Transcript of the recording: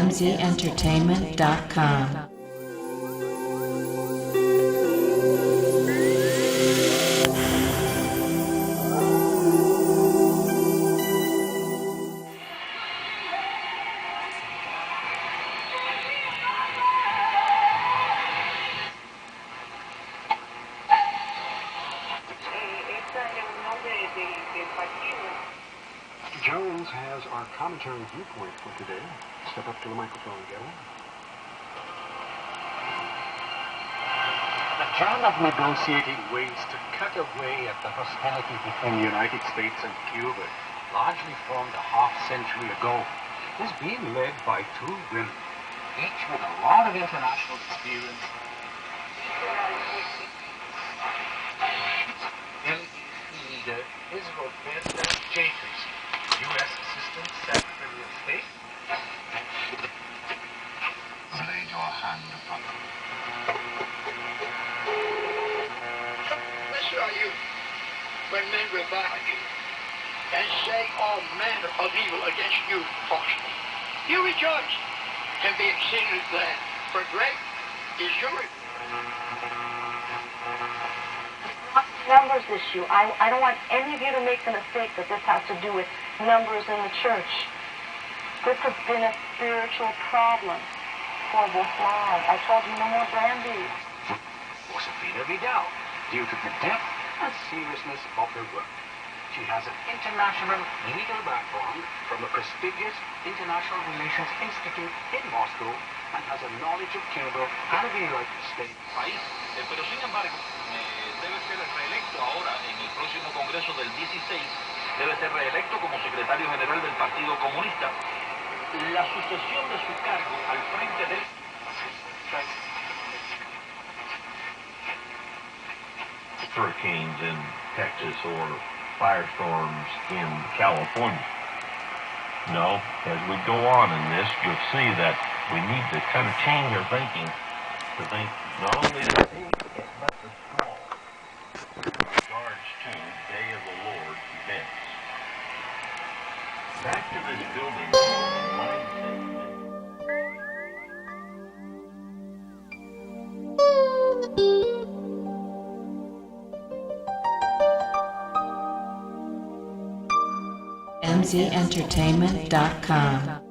mzentertainment.com. Jones has our commentary viewpoint for today. Step up to the microphone, Gary. The trend of negotiating ways to cut away at the hostility between the United States and Cuba, largely formed a half-century ago, is being led by two women, each with a lot of international experience. Leader is Roberta Jacobs, U.S. Assistant Secretary of State. Lay your hand upon them. Blessed are you when men revile you and say all manner of evil against you falsely. You rejoice and be exceedingly glad, for great is your reward. Numbers issue. I don't want any of you to make the mistake that this has to do with numbers in the church. This has been a spiritual problem for this land. I told you no more brandy. Josefina Vidal, due to the depth and seriousness of her work. She has an international legal background from the prestigious International Relations Institute in Moscow and has a knowledge of Cuba and of the United States. Pero sin embargo, debe ser reelecto ahora en el próximo Congreso del 16, debe ser reelecto como secretario general del Partido Comunista. La sucesión de su cargo al frente del... hurricanes in Texas or firestorms in California. No, as we go on in this, you'll see that we need to kind of change our thinking to think not only the big, but the small in regards to Day of the Lord events. Back to this building mindset. mzentertainment.com.